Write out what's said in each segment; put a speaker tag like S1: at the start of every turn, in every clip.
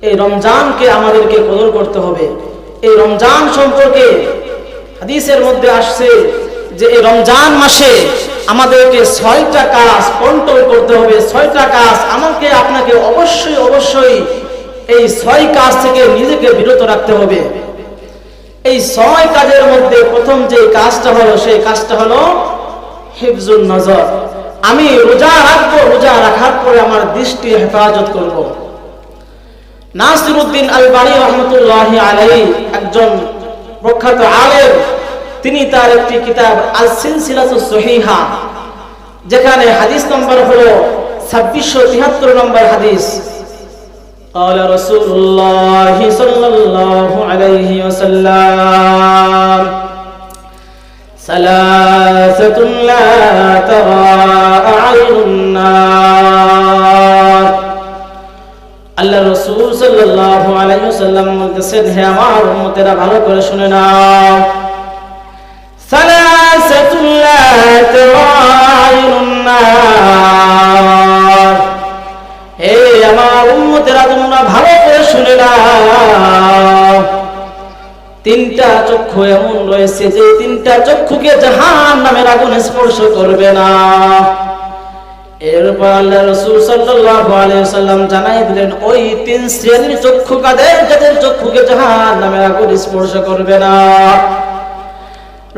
S1: এই রমজানকে আমাদেরকে কদর করতে হবে। এই রমজান সম্পর্কে হাদিসের মধ্যে আসছে যে এই রমজান মাসে আমাদেরকে 6টা কাজ কন্ট্রোল করতে হবে। 6টা কাজ আমাকে আপনাকে অবশ্যই এই 6 কাজ থেকে নিজেকে বিরত রাখতে হবে। এই 6 কাজের মধ্যে প্রথম যে কাজটা হলো সেই কাজটা হলো হিফজুন নজর। আমি রোজা রাখবো, রোজা রাখার পরে আমার দৃষ্টি হেফাজত করব। নাসিরউদ্দিন আলবানী রাহমাতুল্লাহি আলাইহি একজন প্রখ্যাত আলেম, তিনি তার একটি কিতাব আল-সিলসিলাতুস সহিহা, যেখানে হাদিস নম্বর হলো 2673 নম্বর হাদিস, قال رسول الله صلى الله عليه وسلم ثلاثة لا تراء عين النار। আল্লাহ রাসূল সাল্লাল্লাহু আলাইহি ওয়াসাল্লাম বলতেছেন, হে আমার উম্মতেরা ভালো করে শুনে নাও, সালাসাতুল লা তারা'আইনুন নার। হে আমার উম্মতেরা তোমরা ভালো করে শুনে নাও, 3টা চক্ষু এমন রয়েছে যে 3টা চক্ষুকে জাহান্নামের আগুন স্পর্শ করবে না। এরপর আল্লাহ রাসূল সাল্লাল্লাহু আলাইহি ওয়াসাল্লাম জানাই দিলেন ওই 3 শ্রেণীর চক্ষু কাদের, যাদের চক্ষুকে জাহান্নামের আগুন স্পর্শ করবে না।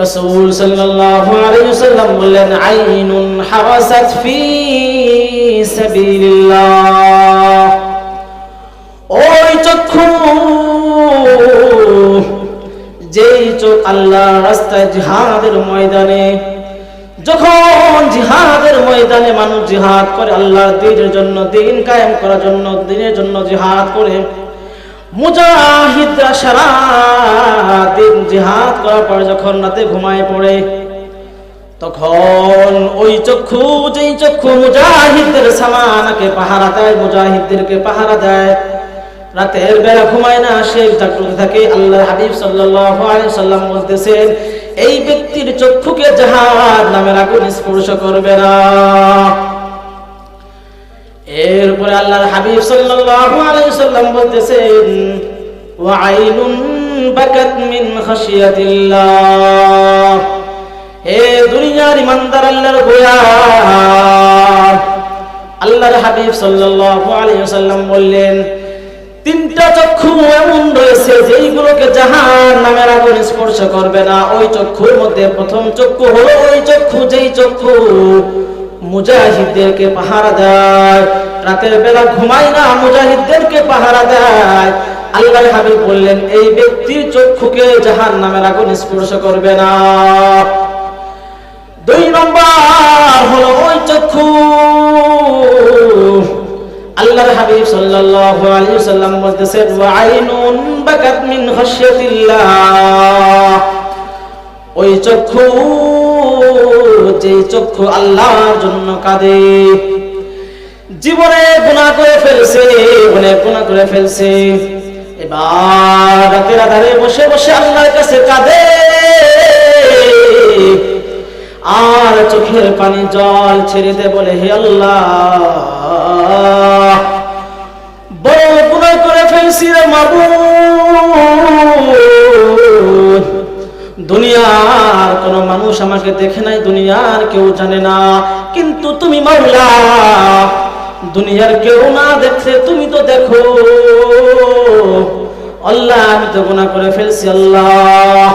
S1: রাসূল সাল্লাল্লাহু আলাইহি ওয়াসাল্লাম বললেন, আইনুন হাওয়াসাত ফি সাবিলিল্লাহ। ওই চক্ষু, যেই চোখ আল্লাহর রাস্তায় জিহাদের ময়দানে, যখন জিহাদের ময়দানে মানুষ জিহাদ করে আল্লাহর দ্বীনের জন্য, দ্বীন কায়েম করার জন্য, দ্বীনের জন্য জিহাদ করে, মুজাহিদরা সারা দিন জিহাদ করার পর যখন রাতে ঘুমায় পড়ে, তখন ওই চক্ষু, যেই চক্ষু মুজাহিদদের সামানাকে পাহারা দেয়, মুজাহিদদেরকে পাহারা দেয়, রাতের বেলা ঘুমায় না, সে জাগ্রত থাকে। আল্লাহর হাবিব সাল্লাল্লাহু আলাইহি ওয়াসাল্লাম বলতেছেন, এই ব্যক্তির চক্ষুকে জাহান্নামের আগুন স্পর্শ করবে না। এরপরে আল্লাহর হাবিব সাল্লাল্লাহু আলাইহি ওয়াসাল্লাম বলতেছেন, ওয়া আইনুন বাকাত মিন খাশিয়াতিল্লাহ। হে দুনিয়ার ইমানদার আল্লাহর গোলাম, আল্লাহর হাবিব সাল্লাল্লাহু আলাইহি ওয়াসাল্লাম বললেন, 3টা চক্ষু এমন রয়েছে যেইগুলোকে জাহান্নামের আগুন স্পর্শ করবে না। ওই চক্ষুর মধ্যে প্রথম চক্ষু হলো ওই চক্ষু, যেই চক্ষু মুজাহিদদেরকে পাহারা দেয়, রাতের বেলা ঘুমায় না, মুজাহিদদেরকে পাহারা দেয়। আল্লাহর হাবিব বললেন, এই ব্যক্তির চক্ষুকে জাহান্নামের আগুন স্পর্শ করবে না। 2 নম্বর হলো ওই চক্ষু, আল্লাহর হাবিব সাল্লাল্লাহু আলাইহি ওয়াসাল্লাম বলতেছেন, ওয়া আইনুন বাকাত মিন খাশিয়াতিল্লাহ। ওই চক্ষু, যে চক্ষু আল্লাহর জন্য কাঁদে, জীবনে গুনাহ করে ফেলছে, অনেক গুনাহ করে ফেলছে, এবার রাতের আধারে বসে বসে আল্লাহর কাছে কাঁদে, আর চোখের পানি জল ছেড়ে দে, বলে, হে আল্লাহ, বড় গুনাহ করে ফেলছি রে মাবুদ, দুনিয়ার কোন মানুষ আমাকে দেখে নাই, দুনিয়ার কেউ জানে না, কিন্তু তুমি মাওলা, দুনিয়ার কেউ না দেখছে, তুমি তো দেখো। আল্লাহ, আমি তো গুনাহ করে ফেলছি আল্লাহ।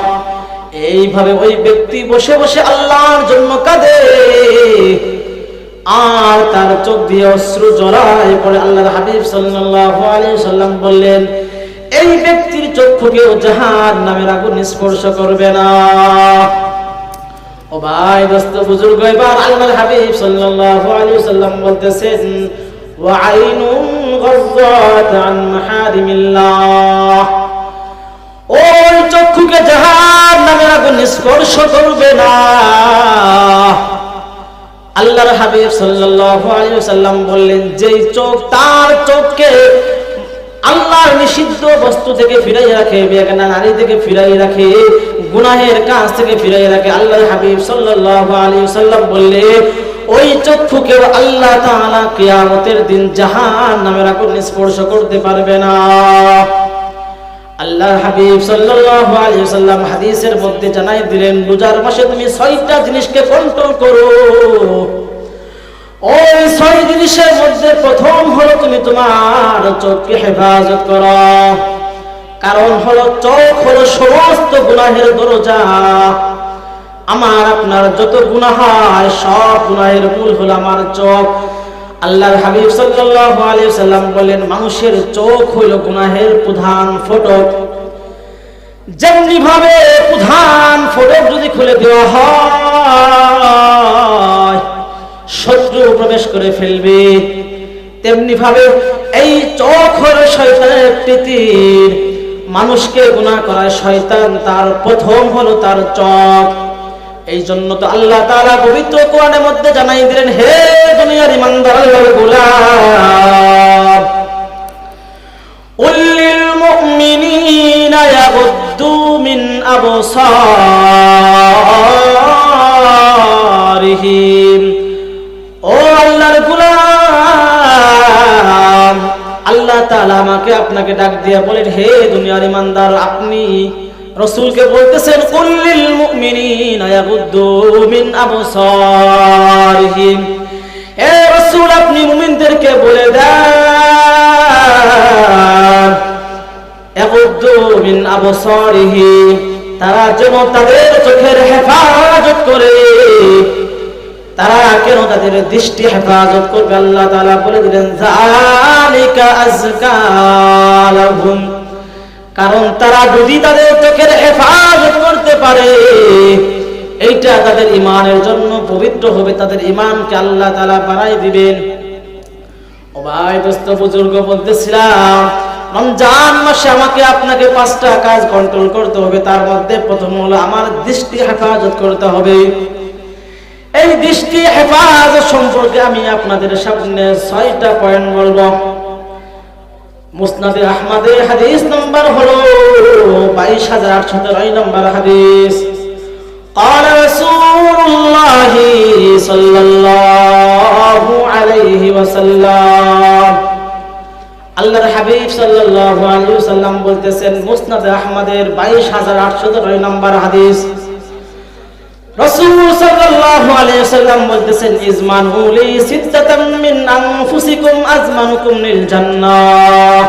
S1: এইভাবে ওই ব্যক্তি বসে বসে আল্লাহর জন্য কাঁদে, আর তার চোখ দিয়ে অশ্রু ঝরায় পড়ে। আল্লাহর হাবিব সাল্লাল্লাহু আলাইহি ওয়াসাল্লাম বললেন, এই ব্যক্তির চক্ষুকেও জাহান্নামের আগুন স্পর্শ করবে না। ও ভাই, দোস্ত, বুজুর্গ, এবার আল্লাহর হাবিব সাল্লাল্লাহু আলাইহি ওয়াসাল্লাম বলতেছেন, ওয়া আইনুন গাযাত আন মাহারিমিল্লাহ। ওই চক্ষুকে জাহান্নামের আগুন স্পর্শ করবে না। আল্লাহর হাবিব সাল্লাল্লাহু আলাইহি ওয়াসাল্লাম বললেন, যেই চোখ, তার চোখকে আল্লাহর নিষিদ্ধ বস্তু থেকে ফিরাই রাখে, বেগানা নারী থেকে ফিরাই রাখে, গুনাহের কাজ থেকে ফিরাই রাখে, আল্লাহর হাবিব সাল্লাল্লাহু আলাইহি ওয়াসাল্লাম বললেন, ওই চক্ষুকে আল্লাহ তাআলা কিয়ামতের দিন জাহান্নামের আগুন স্পর্শ করতে পারবে না। আল্লাহর হাবিব সাল্লাল্লাহু আলাইহি ওয়াসাল্লাম হাদিসের মধ্যে জানাই দিলেন, রোজার মাসে তুমি 6টা জিনিসকে কন্ট্রোল করো। ওই 6 জিনিসের মধ্যে প্রথম হলো তুমি তোমার চোখকে হেফাজত করো। কারণ হলো চোখ হলো সমস্ত গুনাহের দরজা। আমার আপনার যত গুনাহ হয় সব গুনাহের মূল হলো আমার চোখ। আল্লাহর হাবিব সাল্লাল্লাহু আলাইহি ওয়াসাল্লাম বলেন, মানুষের চোখ হলো গুনাহের প্রধান ফটক। যেমনি ভাবে প্রধান ফটক যদি খুলে দেওয়া হয় শত্রু প্রবেশ করে ফেলবে, তেমনি ভাবে এই চোখ হলো শয়তানের তীর। মানুষকে গুনাহ করায় শয়তান তার প্রথম হলো তার চোখ। এই জন্য তো আল্লাহ তাআলা পবিত্র কোরআনের মধ্যে জানাই দিলেন, হে দুনিয়ার ঈমানদার আল্লাহর গোলাম, উল্লিল মুমিনিনা ইয়াগুদ্দু মিন আবসারিহিম। ও আল্লাহর গোলাম, আল্লাহ তাআলা আমাকে আপনাকে ডাক দিয়া বলেন, হে দুনিয়ার ঈমানদার, আপনি রাসূলকে বলতেছেন, কুল্লিল মুমিনিনা ইয়াগুদ্দু মিন আবসারিহিম। হে রাসূল, আপনি মুমিনদেরকে বলে দেন, ইয়াগুদ্দু মিন আবসারিহিম, তারা যেন তাদের চোখের হেফাজত করে। তারা কেন তাদের দৃষ্টি হেফাজত করবে? আল্লাহ তাআলা বলে দিলেন, যালিকা আযকা লাহুম, কারণ তারা যদি তাদের চোখের হেফাজত করতে পারে এইটা তাদের ঈমানের জন্য পবিত্র হবে, তাদের ঈমানকে আল্লাহ তাআলা বাড়াই দিবেন। ও ভাই দোস্ত বুজুর্গ, বলতেছিলাম রমজান মাসে আমাকে আপনাকে 5টা কাজ কন্ট্রোল করতে হবে। তার মধ্যে প্রথম হলো আমার দৃষ্টি হেফাজত করতে হবে। এই দৃষ্টি হেফাজত সম্পর্কে আমি আপনাদের সামনে 6টা পয়েন্ট বলবো। মুসনাদে আহমদে হাদিস নম্বর হলো 22809 নম্বর হাদিস। قال رسول الله صلى الله عليه وسلم, আল্লাহর হাবিব সাল্লাল্লাহু আলাইহি ওয়াসাল্লাম বলতেছেন, মুসনাদে আহমদের 22809 নম্বর হাদিস, রাসূল সাল্লাল্লাহু আলাইহি ওয়াসাল্লাম বলতেছেন, ইজমানু লি সিত্তাতাম মিন আনফুসিকুম আজমানুকুম লিল জান্নাহ।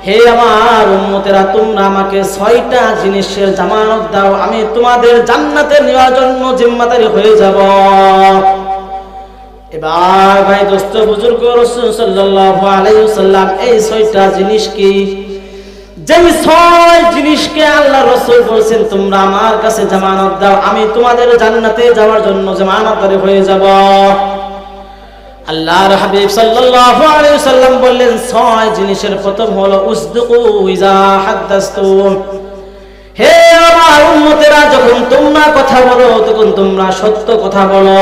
S1: হে আমার উম্মতেরা, তোমরা আমাকে 6টা জিনিসের জামানত দাও, আমি তোমাদের জান্নাতে নেওয়ার জন্য জিম্মাদারি হয়ে যাব। এবার ভাই দোস্ত বুজুর্গ, রাসূল সাল্লাল্লাহু আলাইহি ওয়াসাল্লাম এই 6টা জিনিস কি? যেই 6 জিনিসকে আল্লাহ রাসূল বলেছেন তোমরা আমার কাছে জামানত দাও, আমি তোমাদের জান্নাতে যাওয়ার জন্য জামানতদার হয়ে যাব। আল্লাহর হাবিব সাল্লাল্লাহু আলাইহি ওয়াসাল্লাম বললেন, 6 জিনিসের প্রথম হলো উসদুকু ইযা হাদাসতুম। হে আমার উম্মতেরা, যখন তোমরা কথা বলো তখন তোমরা সত্য কথা বলো।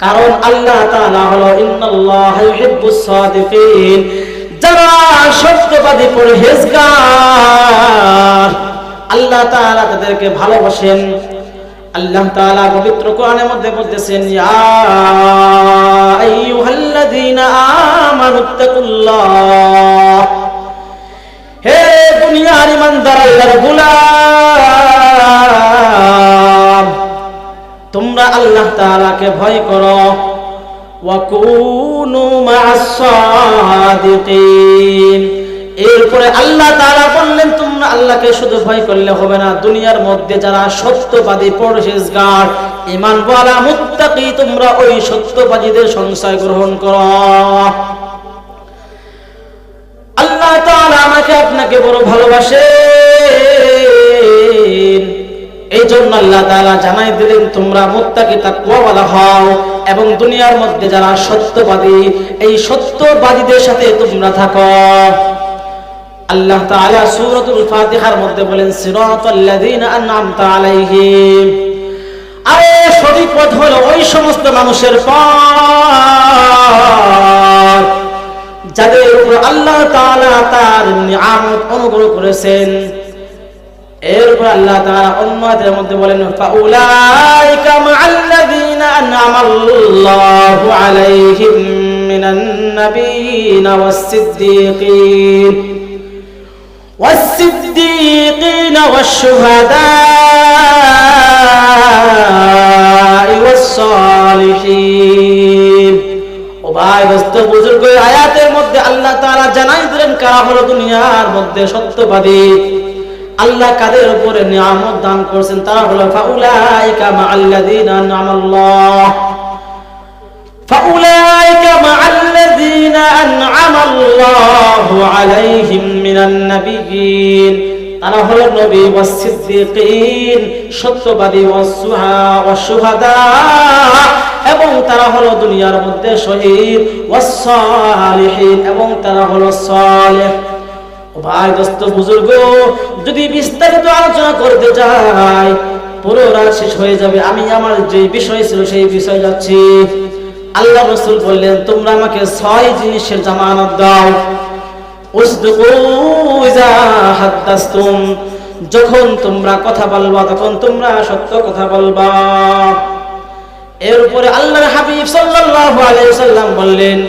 S1: কারণ আল্লাহ তাআলা হলো ইন্নাল্লাহা ইউহিব্বুস সাদিকিন, যারা সত্যবাদী পরহেজগার আল্লাহ তাআলা তাদেরকে ভালোবাসেন। আল্লাহ তাআলা পবিত্র কোরআনের মধ্যে বলতেছেন, ইয়া আইয়ুহাল্লাযীনা আমানুত্তাকুল্লাহ। হে দুনিয়ার ঈমানদার আল্লাহর গোলাম, তোমরা আল্লাহ তাআলাকে ভয় করো। ওয়া কুনু মা'আস সাদিকিন। এরপরে আল্লাহ তাআলা বললেন, তোমরা আল্লাহকে শুধু ভয় করলে হবে না, দুনিয়ার মধ্যে যারা সত্যবাদী পরহেজগার ঈমানওয়ালা মুত্তাকি, তোমরা ওই সত্যবাদীদের সংশয় গ্রহণ করো। আল্লাহ তাআলা আমাকে আপনাকে বড় ভালোবাসেন, এই জন্য আল্লাহ তাআলা জানাই দিলেন তোমরা মুত্তাকি তাকওয়াওয়ালা হও এবং দুনিয়ার মধ্যে যারা সত্যবাদী এই সত্যবাদীদের সাথে তোমরা থাকো। আল্লাহ তাআলা সূরাতুল ফাতিহার মধ্যে বলেন, সিরাতাল্লাযীনা আন'আমতা আলাইহিম। আরে সঠিক পথ হলো ওই সমস্ত মানুষের পথ যাদের উপর আল্লাহ তাআলা তার নিয়ামত অনুগ্রহ করেছেন। এরপর আল্লাহ তাআলা অন্য আয়াতের মধ্যে বলেন ফাউলাইকা মাআল্লাযীনা আন'আমাল্লাহু আলাইহিম মিনান নাবিয়্যিনা والصديقين والشهداء والصالحين। ও ভাই দোস্ত বুজুর্গ, আয়াতের মধ্যে আল্লাহ তাআলা জানাই দিলেন কারা হলো দুনিয়ার মধ্যে সত্যবাদী, আল্লাহ কাদের উপরে নিয়ামত দান করেছেন, তারা হলো ফাউলাইকা মাআল্লাযীনা আন'আমাল্লাহ ফাউলাইকা মাআল্লাযীনা আন'আমাল্লাহু আলাইহিম মিনান নাবিয়্যিন, তারা হলো নবী, ওয়াস-সিদ্দীকিন সত্যবাদী, ওয়াস-শুহাদা এবং তারা হলো দুনিয়ার মধ্যে শহীদ, ওয়াস-সালিহিন এবং তারা হলো সালেহ। ভাই দোস্ত বুজুর্গ, যদি বিস্তারিত আলোচনা করতে যাই পুরো রাত শেষ হয়ে যাবে। আমি আমার যে বিষয় ছিল সেই বিষয় যাচ্ছি। আল্লাহ রাসূল বললেন তোমরা আমাকে 6 জিনিসের জামানত দাও। উসদুকু ইযা হাদাসতুম, যখন তোমরা কথা বলবা তখন তোমরা সত্য কথা বলবা। এর উপরে আল্লাহর হাবিব সাল্লাল্লাহু আলাইহি ওয়াসাল্লাম বললেন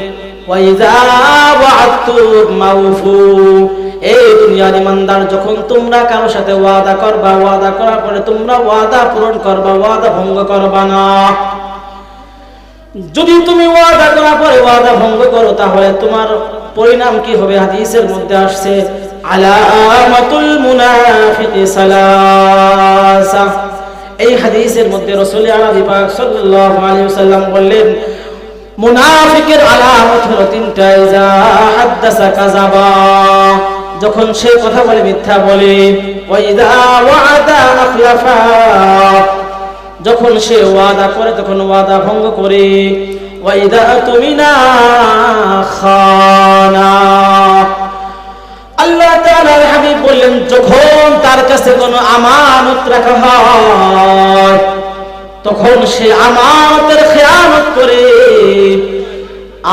S1: ওয়া ইযা ওয়া'আদতুম মাউফু, এই দুনিয়ার ইমানদার যখন তোমরা কারো সাথে ওয়াদা করবা, ওয়াদা করার পরে তোমরা ওয়াদা পূরণ করবা, ওয়াদা ভঙ্গ করবা না। যদি তুমি ওয়াদা করার পরে ওয়াদা ভঙ্গ করো তাহলে তোমার পরিণাম কি হবে? হাদিসের মধ্যে আসছে আলামাতুল মুনাফিকি সালাসা। এই হাদিসের মধ্যে রাসূল আরবি পাক সাল্লাল্লাহু আলাইহি ওয়াসাল্লাম বললেন মুনাফিকের আলামত হলো 3টা। ইযা হাদাসা কাযাবা, যখন সে কথা বলে মিথ্যা বলে। ওয়া ইযা ওয়া'আদা আখলাফা, যখন সে ওয়াদা করে তখন ওয়াদা ভঙ্গ করে। ওয়া ইযা তুমিনা খানা, আল্লাহ তাআলার হাবিব বললেন যখন তার কাছে কোনো আমানত রাখা হয় তখন সে আমানতের খেয়ানত করে।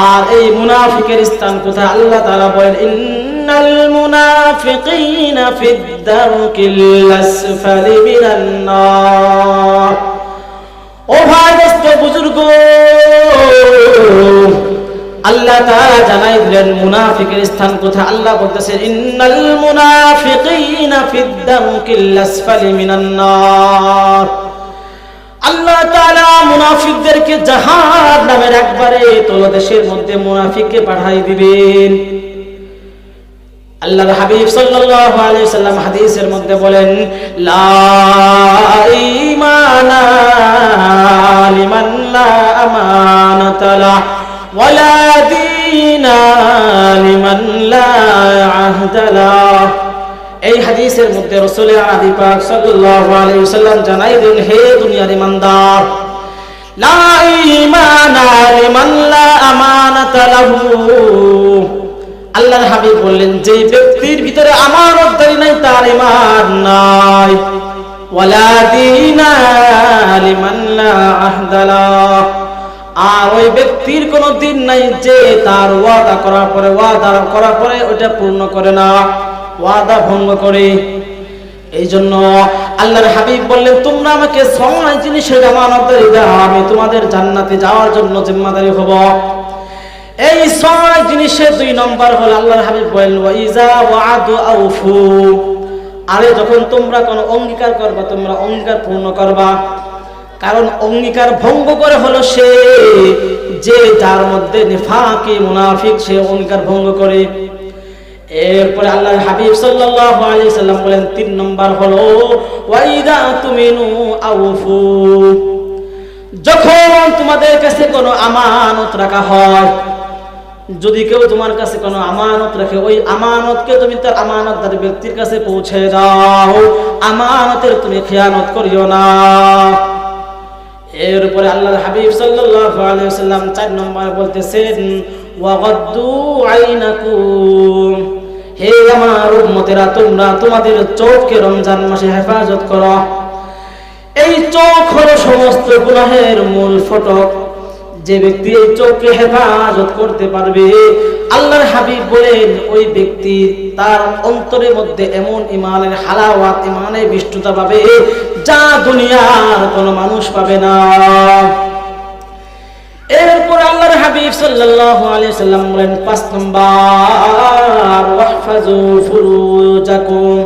S1: আর এই মুনাফিকের স্থান কোথায়? আল্লাহ তাআলা বলেন ইন্নাল মুনাফিকিনা ফিদ দারকিল আসফালি মিনান নার। ও ভাই দোস্ত বুজুর্গ, আল্লাহ তাআলা জানাই দিলেন মুনাফিকের স্থান কোথায়। আল্লাহ বলতেছেন ইন্নাল মুনাফিকিনা ফিদ দারকিল আসফালি মিনান নার। আল্লাহ তাআলা মুনাফিকদেরকে জাহান্নামের একবারে তলদেশের মধ্যে মুনাফিককে পাঠাই দিবেন। আল্লাহর হাবিব সাল্লাল্লাহু আলাইহি ওয়াসাল্লাম হাদিসের মধ্যে বলেন লা ঈমানা লিমান লা আমানাতা লাহু ওয়া লা দীনা লিমান লা আহদা লাহু। এই হাদিসের মধ্যে রাসূল আরবি পাক সাল্লাল্লাহু আলাইহি ওয়াসাল্লাম জানাই দেন হে দুনিয়ার ইমানদার, লা ঈমানা লিমান লা আমানাতা লাহু। আল্লাহর হাবিব বললেন যে ব্যক্তির ভিতরে আমানতদারি নাই তার ঈমান নাই। ওয়ালা দীনা লিমান লা আহদা লাহু, আর ওই ব্যক্তির কোনো দিন নাই যে তার ওয়াদা করার পরে ওটা পূর্ণ করে না, ওয়াদা ভঙ্গ করে। এই জন্য আল্লাহর হাবিব বললেন তোমরা আমাকে 6 জিনিসের আমানতদারি দাও, আমি তোমাদের জান্নাতে যাওয়ার জন্য জিম্মাদারি হব। এই 6 জিনিসের 2 নম্বর হলো আল্লাহর হাবিব বলেন ওয়া ইযা ওয়া'আদু আউফু, আরে যখন তোমরা কোনো অঙ্গীকার করবা তোমরা অঙ্গীকার পূর্ণ করবা। কারণ অঙ্গীকার ভঙ্গ করে হলো সে যে যার মধ্যে নিফাকি মুনাফিক, সে অঙ্গীকার ভঙ্গ করে। এরপরে আল্লাহর হাবিব সাল্লাল্লাহু আলাইহি সাল্লাম বলেন 3 নম্বর হলো ওয়া ইযা তুমিনু আউফু, যখন তোমাদের কাছে কোনো আমানত রাখা হয়, যদি কেউ তোমার কাছে কোনো আমানত রাখে ওই আমানতকে তুমি তার আমানতদার ব্যক্তির কাছে পৌঁছে দাও, আমানতের তুমি খেয়ানত করিও না। এরপরে আল্লাহর হাবিব সাল্লাল্লাহু আলাইহি ওয়াসাল্লাম 4 নম্বর বলতেছেন ওয়া গাদ্দু আইনাকুম, হে আমার উম্মতেরা তোমরা তোমাদের চোখকে রমজান মাসে হেফাজত করো। এই চোখ হলো সমস্ত গুনাহের মূল ফটক। যে ব্যক্তি এই চোখকে হেফাজত করতে পারবে, আল্লাহর হাবিব বলেন ওই ব্যক্তি তার অন্তরের মধ্যে এমন ঈমানের হালাওয়াত, ঈমানের বিশুদ্ধতা পাবে যা দুনিয়ার কোনো মানুষ পাবে না। এরপর আল্লাহর হাবিব সাল্লাল্লাহু আলাইহি সাল্লাম বলেন 5 নাম্বার, ওয়াহফাজু ফুরুজাকুম,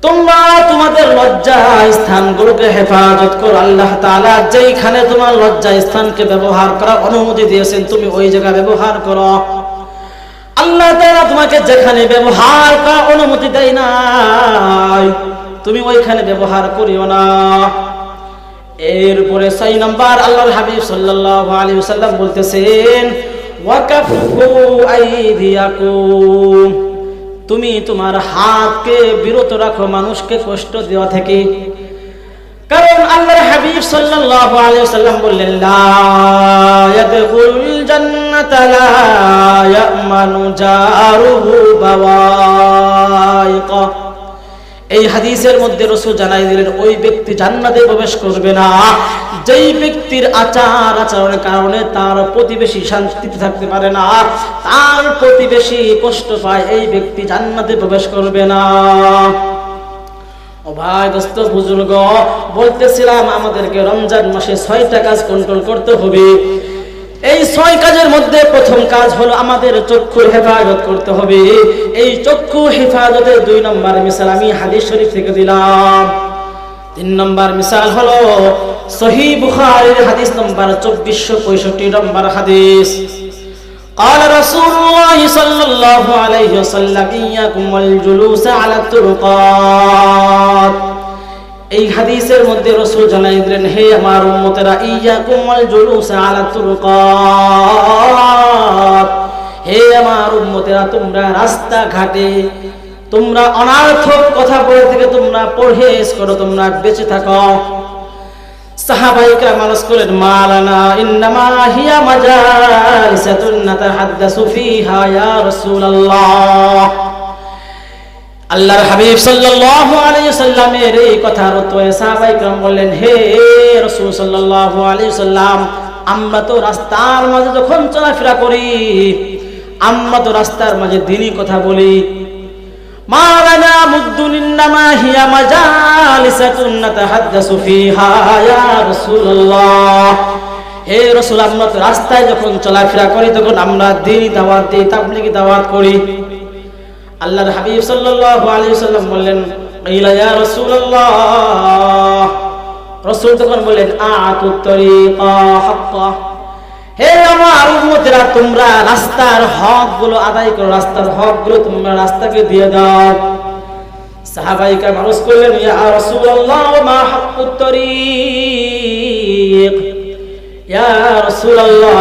S1: তোমরা তোমাদের লজ্জা স্থানগুলোকে হেফাজত করো। আল্লাহ তাআলা যেইখানে তোমার লজ্জা স্থানকে ব্যবহার করার অনুমতি দিয়েছেন তুমি ওই জায়গা ব্যবহার করো। আল্লাহ তাআলা তোমাকে যেখানে ব্যবহার করার অনুমতি দেয় না তুমি ওইখানে ব্যবহার করিও না। এরপরে 6 নাম্বার আল্লাহর হাবিব সাল্লাল্লাহু আলাইহি ওয়াসাল্লাম বলতেছেন, ওয়াকাফু আইদিয়াকুম, তুমি তোমার হাতকে বিরত রাখো মানুষকে কষ্ট দেওয়া থেকে। কারণ আল্লাহর হাবিব সাল্লাল্লাহু আলাইহি ওয়াসাল্লাম বললেন, লা ইয়াদখুলুল জান্নাতা লা ইয়ামানু জারুহু বাওয়াইকা। এই হাদিসের মধ্যে রাসূল জানাই দিলেন ওই ব্যক্তি জান্নাতে প্রবেশ করবে না যেই ব্যক্তির আচার আচরণের কারণে তার প্রতিবেশী শান্তিতে থাকতে পারে না, তার প্রতিবেশী কষ্ট পায়, এই ব্যক্তি জান্নাতে প্রবেশ করবে না। ও ভাই দোস্ত বুজুর্গ, বলতেছিলাম আমাদেরকে রমজান মাসে 6টা কাজ কন্ট্রোল করতে হবে। এই 6 কাজের মধ্যে প্রথম কাজ হলো আমাদের চক্ষুর হেফাজত করতে হবে। এই চক্ষু হেফাজতের 2 নম্বর মিসাল আমি হাদিস শরীফ থেকে দিলাম। 3 নম্বর মিসাল হলো সহিহ বুখারীর হাদিস নম্বর 2465 নম্বর হাদিস। قال رسول الله صلى الله عليه وسلم إياكم والجلوس على الطرقات। এই হাদিসের মধ্যে রাসূল জানাই দিলেন, হে আমার উম্মতেরা, ইয়াকুম ওয়াল জুলুস আলা তুরকাত, হে আমার উম্মতেরা, তোমরা রাস্তা ঘাটে তোমরা অনার্থক কথা বলে থেকে তোমরা পরহেজ করো, তোমরা বেঁচে থাকো। সাহাবায়ে কেরাম আরজ করেন, মালানা ইন্নামা হিয়া মাজালিসাতুন নাতাহাদ্দাসু ফিহা ইয়া রাসূলুল্লাহ। আল্লাহর হাবিব সাল্লাল্লাহু আলাইহি সাল্লামের এই কথার উত্তরে সাহাবায়ে কেরাম বললেন, হে রাসূল সাল্লাল্লাহু আলাইহি সাল্লাম, আমরা তো রাস্তার মাঝে যখন চলাফেরা করি আমরা তো রাস্তার মাঝে দ্বীনি কথা বলি। মালানা মুদ্দুন ইন্নামা হিয়া মাজালিসাতুন নাতাহাদ্দাসু ফিহা ইয়া রাসূলুল্লাহ। হে রাসূল, আমরা তো রাস্তায় যখন চলাফেরা করি তখন আমরা দ্বীনি দাওয়াত দিই, তাবলীগী দাওয়াত করি। আল্লাহর হাবিব সাল্লাল্লাহু আলাইহি ওয়াসাল্লাম বললেন, ইলা ইয়া রাসূলুল্লাহ, রাসূল তখন বললেন, আতুত তরিকা হাক্কা, হে আমার উম্মতেরা, তোমরা রাস্তার হকগুলো আদায় করো, রাস্তার হকগুলো তোমরা রাস্তাকে দিয়ে দাও। সাহাবায়ে কেরাম আরজ করলেন, ইয়া রাসূলুল্লাহ মা হাক্কুত তরিক, ইয়া রাসূলুল্লাহ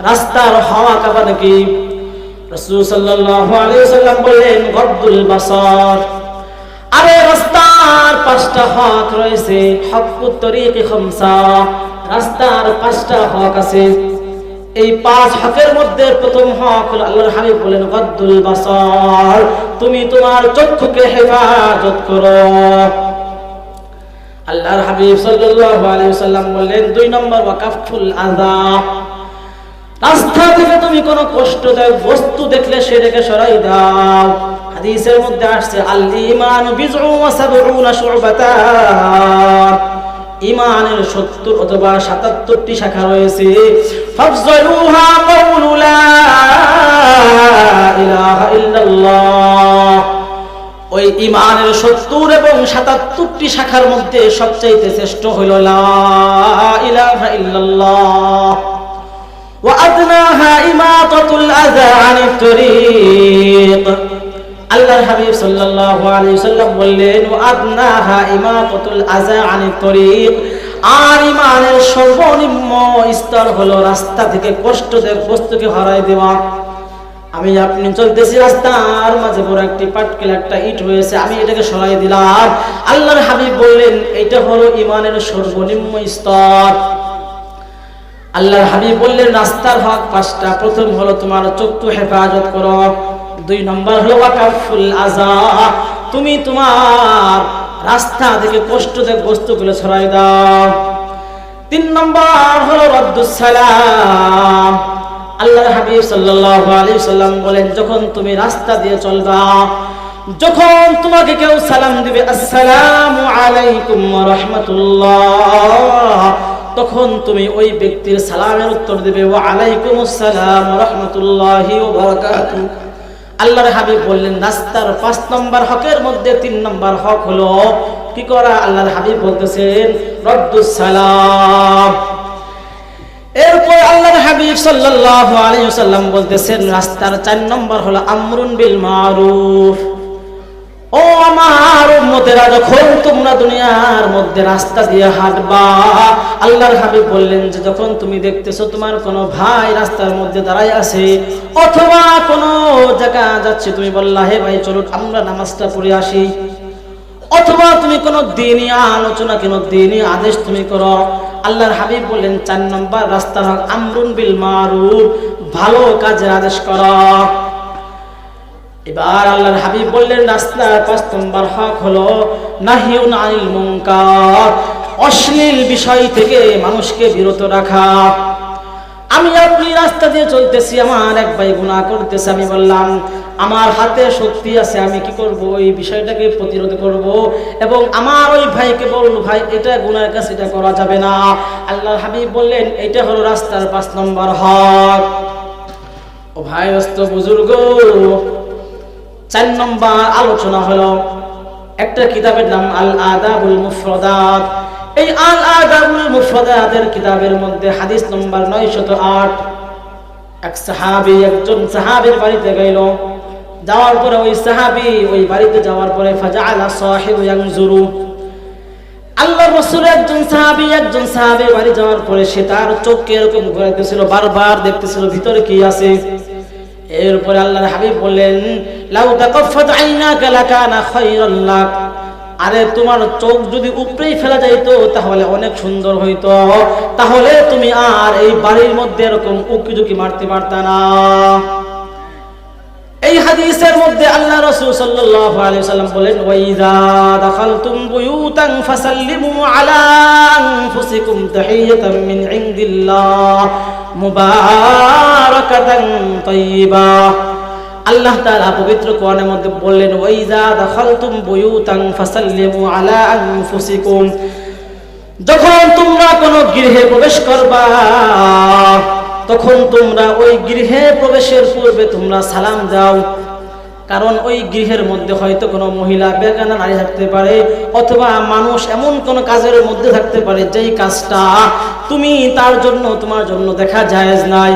S1: রাস্তার হক আবার কি? রাসূল সাল্লাল্লাহু আলাইহি ওয়াসাল্লাম বললেন, গদ্দুল বাসার, আরে রাস্তার 5টা হক রয়েছে, হাক্কুত তরিকি খামসা, রাস্তার 5টা হক আছে। এই 5 হকের মধ্যে প্রথম হক হলো আল্লাহর হাবিব বলেন গদ্দুল বাসার, তুমি তোমার চক্ষুকে হেফাজত করো। আল্লাহর হাবিব সাল্লাল্লাহু আলাইহি ওয়াসাল্লাম বললেন 2 নম্বর ওয়াকাফুল আযা, রাস্তা থেকে তুমি কোনো কষ্টদায়ক বস্তু দেখলে সেটাকে সরাই দাও। হাদিসের মধ্যে আসছে, আল ঈমানু বিজউ ওয়া সাবউনা শুবাতান, ঈমানের 70 অথবা 77টি শাখা রয়েছে। ফাফজালুহা কাউলু লা ইলাহা ইল্লাল্লাহ, ওই ঈমানের 70 এবং 77টি শাখার মধ্যে সবচেয়ে শ্রেষ্ঠ হলো লা ইলাহা ইল্লাল্লাহ। ওয়া আদনাহা ইমাতাতুল আযা আনিত তরিক, আল্লাহর হাবিব সাল্লাল্লাহু আলাইহি ওয়াসাল্লাম বললেন, ওয়া আদনাহা ইমাতাতুল আযা আনিত তরিক, আর ঈমানের সর্বনিম্ন স্তর হলো রাস্তা থেকে কষ্টদায়ক বস্তুকে হরাই দেওয়া। আমি আপনি চলতেছি, রাস্তার মাঝে বড় একটি পাটকেল একটা ইট হয়েছে, আমি এটাকে সরাই দিলাম। আল্লাহর হাবিব বললেন এটা হলো ঈমানের সর্বনিম্ন স্তর। আল্লাহর হাবিব বললেন রাস্তার হক 5টা, প্রথম হলো তোমার চক্ষু হেফাজত করো, 2 নম্বর হলো ওয়াকাফুল আযা, তুমি তোমার রাস্তা থেকে কষ্টদায়ক বস্তুগুলো সরাই দাও, তিন নম্বর হলো রাদ্দুস সালাম। আল্লাহর হাবিব সাল্লাল্লাহু আলাইহি ওয়াসাল্লাম বলেন, যখন তুমি রাস্তা দিয়ে চলবা, যখন তোমাকে কেউ সালাম দিবে আসসালামু আলাইকুম ওয়া রাহমাতুল্লাহ, তখন তুমি ওই ব্যক্তির সালামের উত্তর দিবে ওয়া আলাইকুমুস সালাম ওয়া রাহমাতুল্লাহি ওয়া বারাকাতুহু। আল্লাহর হাবিব বললেন, রাস্তার 5 নম্বর হকের মধ্যে 3 নম্বর হক হলো কি করা? আল্লাহর হাবিব বলতেছেন রাদ্দুস সালাম। এরপর আল্লাহর হাবিব সাল্লাল্লাহু আলাইহি ওয়াসাল্লাম বলতেছেন, রাস্তার 4 নম্বর হলো আমরুন বিল মারুফ। ও আমার উম্মতেরা, যখন তোমরা দুনিয়ার মধ্যে রাস্তা দিয়ে হাঁটবা, আল্লাহর হাবিব বললেন যে যখন তুমি দেখতেছো তোমার কোনো ভাই রাস্তার মধ্যে দাঁড়ায় আছে, অথবা কোনো জায়গা যাচ্ছে, তুমি বললা হে ভাই চলো আমরা নামাজটা পড়ে আসি, অথবা তুমি কোনো দ্বীনি আলোচনা, কোনো দ্বীনি আদেশ তুমি করো, আল্লাহর হাবিব বললেন 4 নম্বর রাস্তার হক আমরুন বিল মারুফ, ভালো কাজের আদেশ করো। এবার আল্লাহর হাবিব বললেন রাস্তার 5 নম্বর হক হলো নাহিউন আনিল মুনকার, অশ্লীল বিষয় থেকে মানুষকে বিরত রাখা। আমি আপনি রাস্তা দিয়ে চলতেছি, আমার এক ভাই গুনাহ করতেছে, আমি বললাম আমার হাতে শক্তি আছে, আমি কি করব? ওই বিষয়টাকে প্রতিরোধ করব এবং আমার ওই ভাইকে বলবো ভাই এটা গুনাহের কাজ, এটা করা যাবে না। আল্লাহর হাবিব বললেন এটা হলো রাস্তার 5 নম্বর হক। ও ভাই দোস্ত বুজুর্গ, 4 নম্বর আলোচনা হলো একটা কিতাবের নাম আল আদাবুল মুফরাদাত। এই আল আদাবুল মুফরাদাতের কিতাবের মধ্যে হাদিস নম্বর 908। এক সাহাবী একজন সাহাবীর বাড়িতে গেল, যাওয়ার পরে ওই সাহাবী ওই বাড়িতে যাওয়ার পরে ফাজাআলা সাহিবু ইয়ানজুরু, আল্লাহর রাসূল একজন সাহাবীর বাড়ি যাওয়ার পরে সে তার চোখকে এরকম ঘোরাতেছিল, বারবার দেখতেছিল ভিতরে কি আছে। এরপরে আল্লাহর হাবিব বললেন লাউ তাকাফফাত আইনাকা লাকানা খায়রান লাক, আরে তোমার চোখ যদি উপরেই ফেলা যাইতো তাহলে অনেক সুন্দর হইতো, তাহলে তুমি আর এই বাড়ির মধ্যে এরকম উকিঝুঁকি মারতে পারতা না। এই হাদিসের মধ্যে আল্লাহ রাসূল সাল্লাল্লাহু আলাইহি ওয়াসাল্লাম বলেন ওয়াইযা দাখালতুম বুয়ুতান ফাসাল্লিমু আলা আনফুসিকুম তাহিয়াতাম মিন ইনদিল্লাহ মুবারাকাতান তাইয়্যিবা। আল্লাহ তাআলা পবিত্র কোরআনের মধ্যে বললেন ওয়াইযা দাখালতুম বুয়ুতান ফাসাল্লিমু আলা আনফুসিকুম, যখন তোমরা কোনো গৃহে প্রবেশ করবা তখন তোমরা ওই গৃহে প্রবেশের পূর্বে তোমরা সালাম দাও, কারণ ওই গৃহের মধ্যে হয়তো কোনো মহিলা বেগানা নারী থাকতে পারে, অথবা মানুষ এমন কোনো কাজের মধ্যে থাকতে পারে যেই কাজটা তুমি তোমার জন্য দেখা জায়েজ নাই।